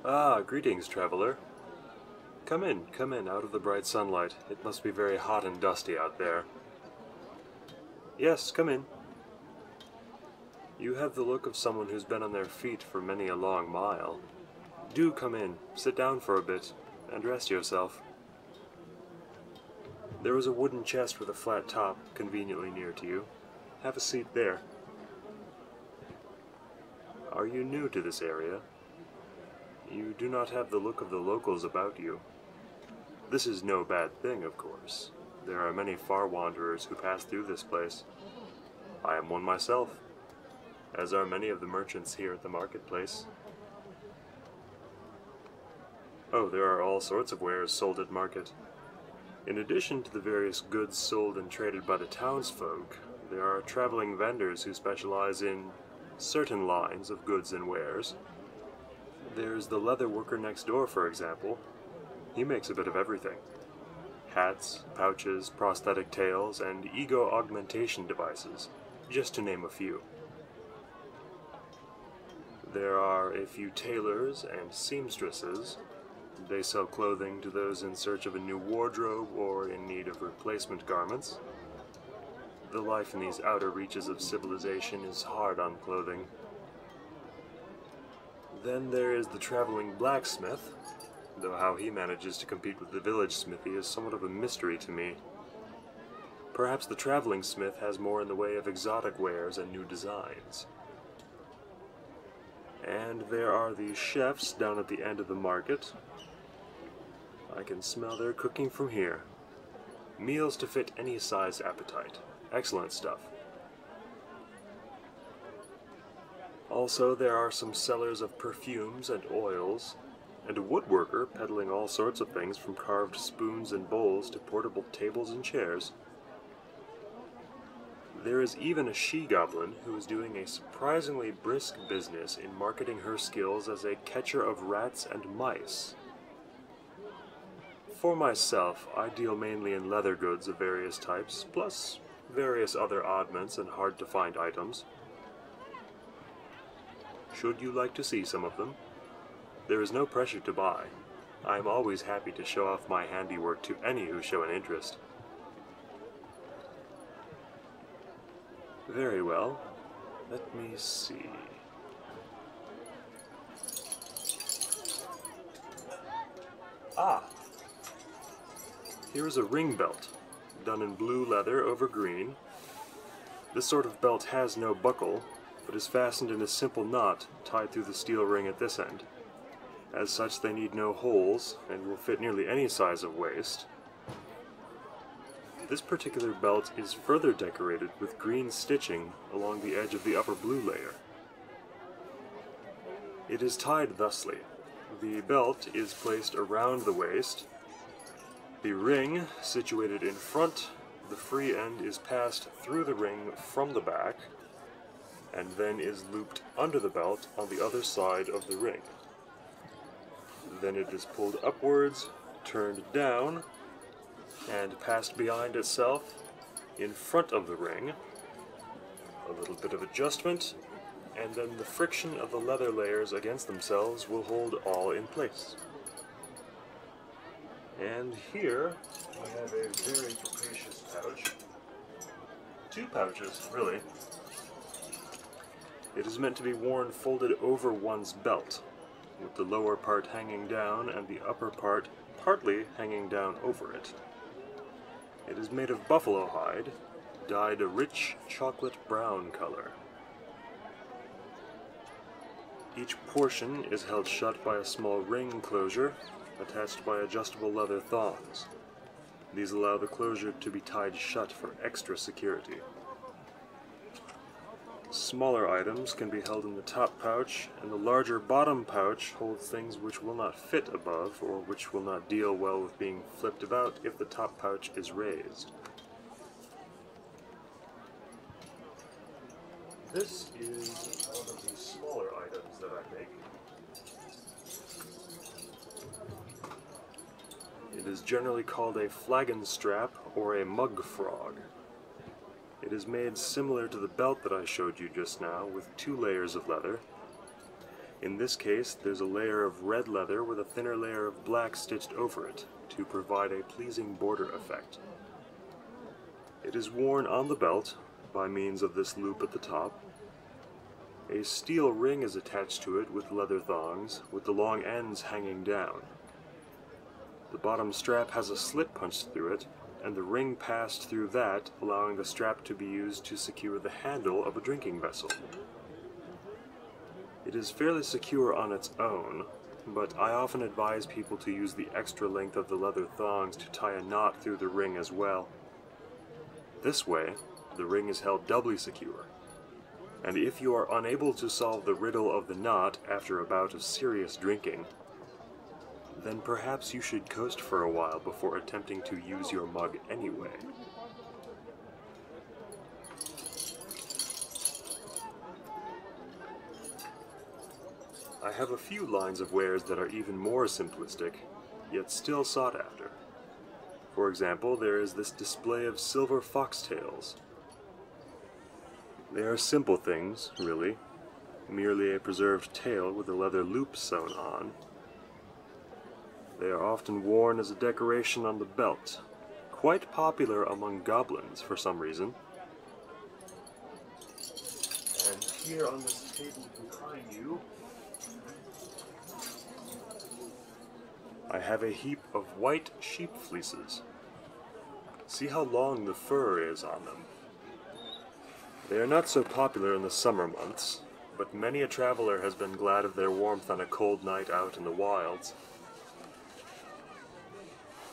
Ah, greetings, traveler. Come in, out of the bright sunlight. It must be very hot and dusty out there. Yes, come in. You have the look of someone who's been on their feet for many a long mile. Do come in, sit down for a bit, and rest yourself. There is a wooden chest with a flat top, conveniently near to you. Have a seat there. Are you new to this area? You do not have the look of the locals about you. This is no bad thing, of course. There are many far wanderers who pass through this place. I am one myself, as are many of the merchants here at the marketplace. Oh, there are all sorts of wares sold at market. In addition to the various goods sold and traded by the townsfolk, there are traveling vendors who specialize in certain lines of goods and wares. There's the leather worker next door, for example. He makes a bit of everything. Hats, pouches, prosthetic tails, and ego augmentation devices, just to name a few. There are a few tailors and seamstresses. They sell clothing to those in search of a new wardrobe or in need of replacement garments. The life in these outer reaches of civilization is hard on clothing. Then there is the traveling blacksmith, though how he manages to compete with the village smithy is somewhat of a mystery to me. Perhaps the traveling smith has more in the way of exotic wares and new designs. And there are the chefs down at the end of the market. I can smell their cooking from here. Meals to fit any size appetite. Excellent stuff. Also, there are some sellers of perfumes and oils, and a woodworker peddling all sorts of things from carved spoons and bowls to portable tables and chairs. There is even a she-goblin who is doing a surprisingly brisk business in marketing her skills as a catcher of rats and mice. For myself, I deal mainly in leather goods of various types, plus various other oddments and hard-to-find items. Should you like to see some of them? There is no pressure to buy. I am always happy to show off my handiwork to any who show an interest. Very well. Let me see. Ah! Here is a ring belt, done in blue leather over green. This sort of belt has no buckle, but is fastened in a simple knot tied through the steel ring at this end. As such, they need no holes, and will fit nearly any size of waist. This particular belt is further decorated with green stitching along the edge of the upper blue layer. It is tied thusly. The belt is placed around the waist. The ring, situated in front, the free end is passed through the ring from the back, and then is looped under the belt on the other side of the ring. Then it is pulled upwards, turned down, and passed behind itself in front of the ring. A little bit of adjustment, and then the friction of the leather layers against themselves will hold all in place. And here we have a very capacious pouch. Two pouches, really. It is meant to be worn folded over one's belt, with the lower part hanging down and the upper part partly hanging down over it. It is made of buffalo hide, dyed a rich chocolate brown color. Each portion is held shut by a small ring closure, attached by adjustable leather thongs. These allow the closure to be tied shut for extra security. Smaller items can be held in the top pouch, and the larger bottom pouch holds things which will not fit above, or which will not deal well with being flipped about if the top pouch is raised. This is one of the smaller items that I make. It is generally called a Flagon Strap or a mug frog. It is made similar to the belt that I showed you just now, with two layers of leather. In this case, there's a layer of red leather with a thinner layer of black stitched over it to provide a pleasing border effect. It is worn on the belt by means of this loop at the top. A steel ring is attached to it with leather thongs, with the long ends hanging down. The bottom strap has a slit punched through it, and the ring passed through that, allowing the strap to be used to secure the handle of a drinking vessel. It is fairly secure on its own, but I often advise people to use the extra length of the leather thongs to tie a knot through the ring as well. This way, the ring is held doubly secure, and if you are unable to solve the riddle of the knot after a bout of serious drinking, then perhaps you should coast for a while before attempting to use your mug anyway. I have a few lines of wares that are even more simplistic, yet still sought after. For example, there is this display of silver foxtails. They are simple things, really, merely a preserved tail with a leather loop sewn on. They are often worn as a decoration on the belt, quite popular among goblins for some reason. And here on this table behind you, I have a heap of white sheep fleeces. See how long the fur is on them. They are not so popular in the summer months, but many a traveler has been glad of their warmth on a cold night out in the wilds.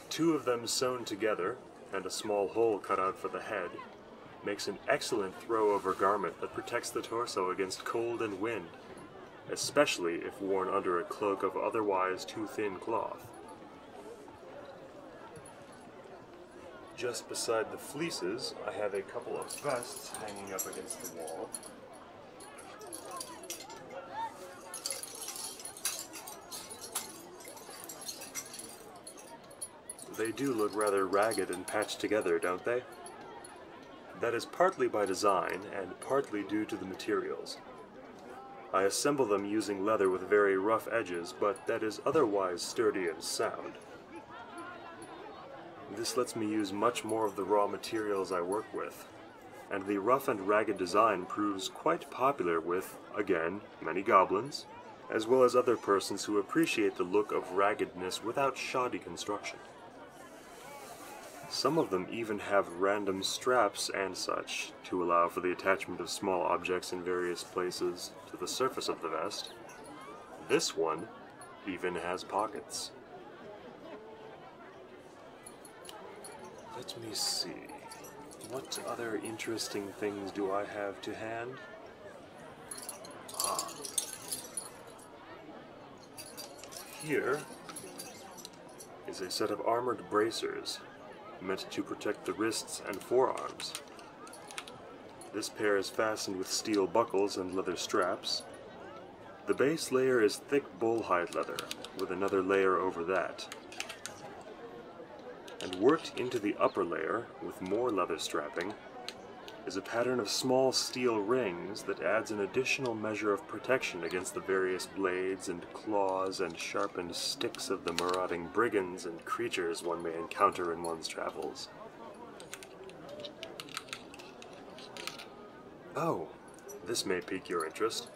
2 of them sewn together, and a small hole cut out for the head, makes an excellent throw-over garment that protects the torso against cold and wind, especially if worn under a cloak of otherwise too thin cloth. Just beside the fleeces, I have a couple of vests hanging up against the wall. They do look rather ragged and patched together, don't they? That is partly by design, and partly due to the materials. I assemble them using leather with very rough edges, but that is otherwise sturdy and sound. This lets me use much more of the raw materials I work with, and the rough and ragged design proves quite popular with, again, many goblins, as well as other persons who appreciate the look of raggedness without shoddy construction. Some of them even have random straps and such to allow for the attachment of small objects in various places to the surface of the vest. This one even has pockets. Let me see. What other interesting things do I have to hand? Here is a set of armored bracers meant to protect the wrists and forearms. This pair is fastened with steel buckles and leather straps. The base layer is thick bullhide leather, with another layer over that. And worked into the upper layer, with more leather strapping, is a pattern of small steel rings that adds an additional measure of protection against the various blades and claws and sharpened sticks of the marauding brigands and creatures one may encounter in one's travels. Oh, this may pique your interest.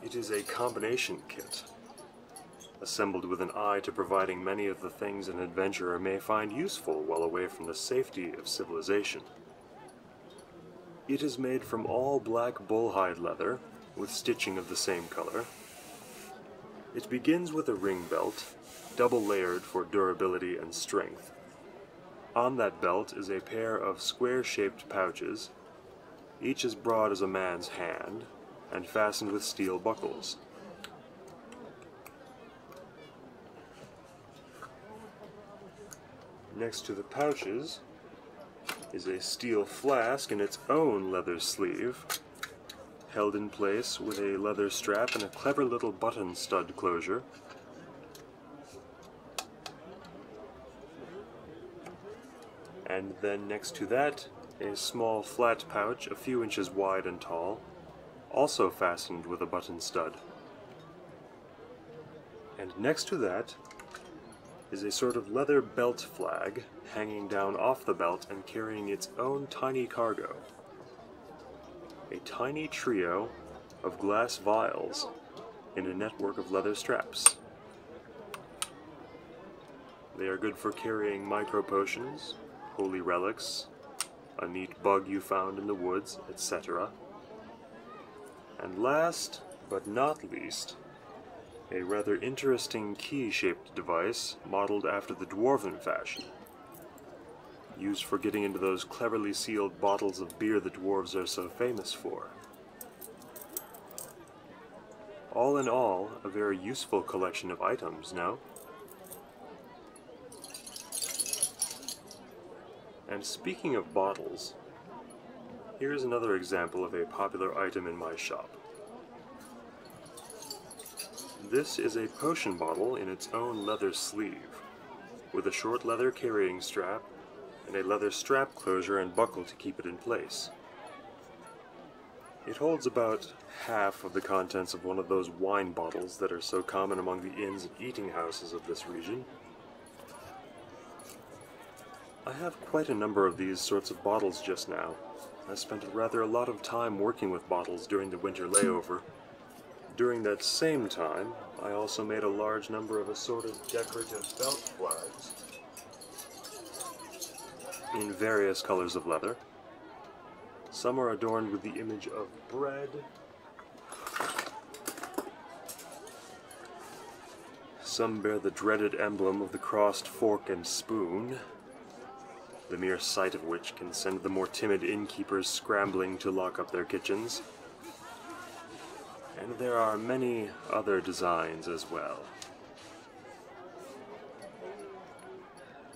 It is a combination kit, assembled with an eye to providing many of the things an adventurer may find useful while away from the safety of civilization. It is made from all black bullhide leather, with stitching of the same color. It begins with a ring belt, double layered for durability and strength. On that belt is a pair of square-shaped pouches, each as broad as a man's hand, and fastened with steel buckles. Next to the pouches is a steel flask in its own leather sleeve, held in place with a leather strap and a clever little button stud closure. And then next to that, a small flat pouch a few inches wide and tall, also fastened with a button stud. And next to that is a sort of leather belt flag hanging down off the belt and carrying its own tiny cargo. A tiny trio of glass vials in a network of leather straps. They are good for carrying micro potions, holy relics, a neat bug you found in the woods, etc. And last, but not least, a rather interesting key-shaped device modeled after the dwarven fashion, used for getting into those cleverly sealed bottles of beer the dwarves are so famous for. All in all, a very useful collection of items, no? And speaking of bottles, here's another example of a popular item in my shop. This is a potion bottle in its own leather sleeve, with a short leather carrying strap and a leather strap closure and buckle to keep it in place. It holds about half of the contents of one of those wine bottles that are so common among the inns and eating houses of this region. I have quite a number of these sorts of bottles just now. I spent rather a lot of time working with bottles during the winter layover. During that same time, I also made a large number of assorted decorative belt flags in various colors of leather. Some are adorned with the image of bread. Some bear the dreaded emblem of the crossed fork and spoon, the mere sight of which can send the more timid innkeepers scrambling to lock up their kitchens. And there are many other designs as well.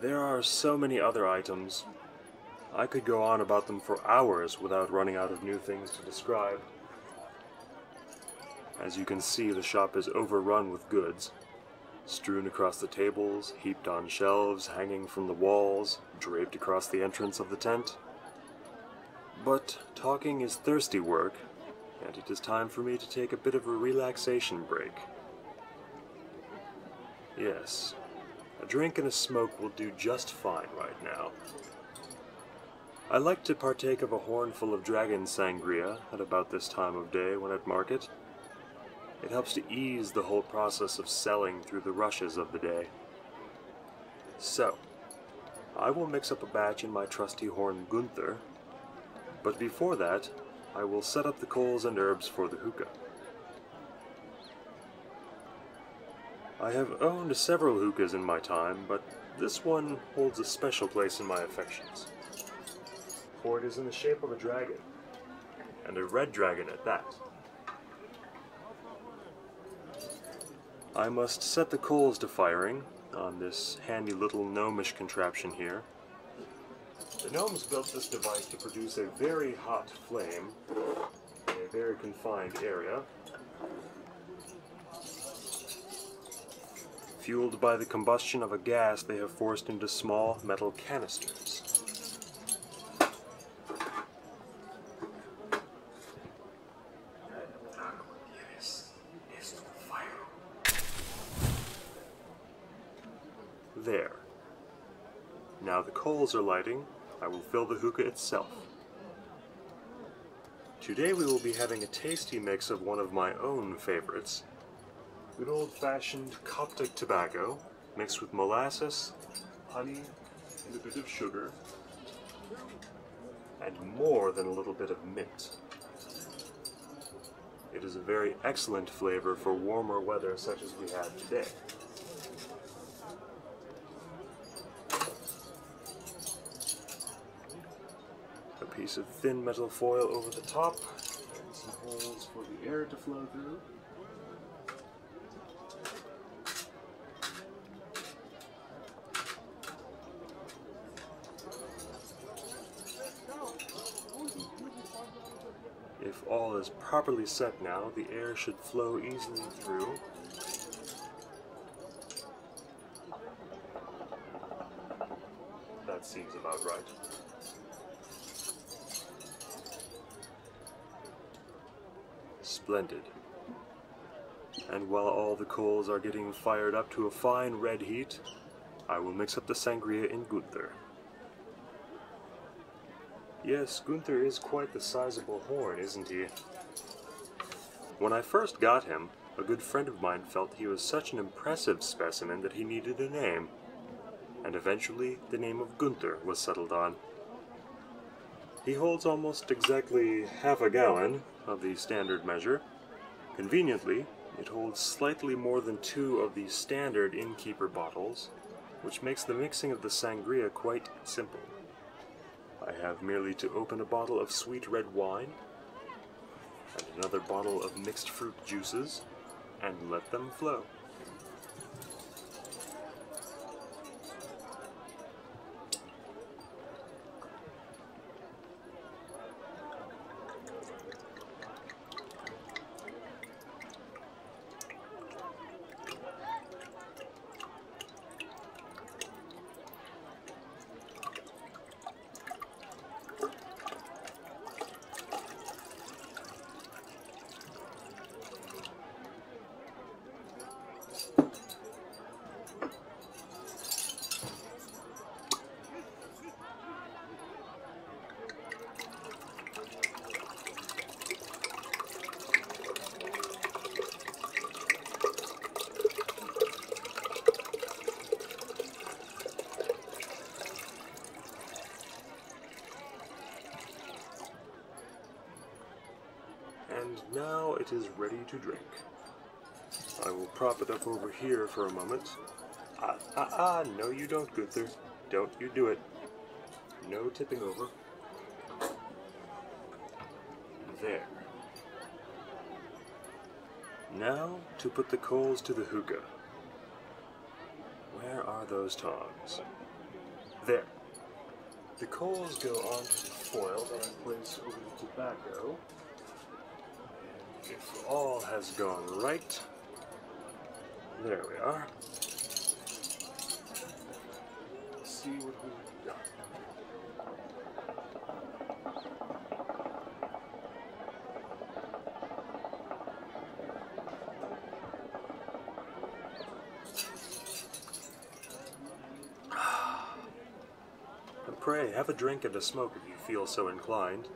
There are so many other items. I could go on about them for hours without running out of new things to describe. As you can see, the shop is overrun with goods, strewn across the tables, heaped on shelves, hanging from the walls, draped across the entrance of the tent. But talking is thirsty work, and it is time for me to take a bit of a relaxation break. Yes, a drink and a smoke will do just fine right now. I like to partake of a hornful of dragon sangria at about this time of day when at market. It helps to ease the whole process of selling through the rushes of the day. So, I will mix up a batch in my trusty horn Gunther, but before that, I will set up the coals and herbs for the hookah. I have owned several hookahs in my time, but this one holds a special place in my affections. For it is in the shape of a dragon, and a red dragon at that. I must set the coals to firing on this handy little gnomish contraption here. The gnomes built this device to produce a very hot flame in a very confined area, fueled by the combustion of a gas they have forced into small metal canisters. There. Now the coals are lighting, I will fill the hookah itself. Today we will be having a tasty mix of one of my own favorites. Good old-fashioned Coptic tobacco, mixed with molasses, honey, and a bit of sugar, and more than a little bit of mint. It is a very excellent flavor for warmer weather such as we have today. A piece of thin metal foil over the top, and some holes for the air to flow through. If all is properly set now, the air should flow easily through. That seems about right. Splendid. And while all the coals are getting fired up to a fine red heat, I will mix up the sangria in Gunther. Yes, Gunther is quite the sizable horn, isn't he? When I first got him, a good friend of mine felt he was such an impressive specimen that he needed a name, and eventually the name of Gunther was settled on. He holds almost exactly half a gallon of the standard measure. Conveniently, it holds slightly more than 2 of the standard innkeeper bottles, which makes the mixing of the sangria quite simple. I have merely to open a bottle of sweet red wine, and another bottle of mixed fruit juices, and let them flow. And now it is ready to drink. I will prop it up over here for a moment. No you don't, Gunther. Don't you do it. No tipping over. There. Now to put the coals to the hookah. Where are those tongs? There. The coals go onto the foil that I place over the tobacco. If all has gone right, there we are. Let's see what we've done. And pray, have a drink and a smoke if you feel so inclined.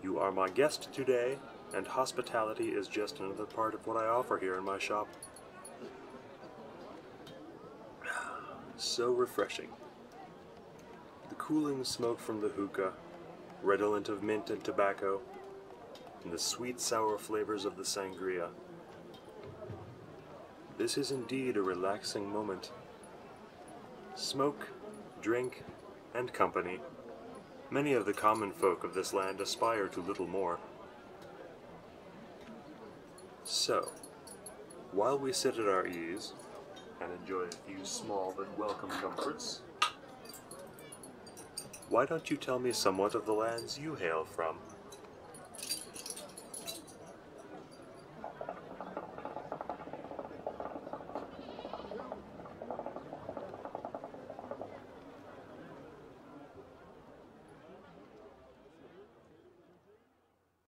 You are my guest today, and hospitality is just another part of what I offer here in my shop. So refreshing. The cooling smoke from the hookah, redolent of mint and tobacco, and the sweet sour flavors of the sangria. This is indeed a relaxing moment. Smoke, drink, and company. Many of the common folk of this land aspire to little more. So, while we sit at our ease and enjoy a few small but welcome comforts, why don't you tell me somewhat of the lands you hail from?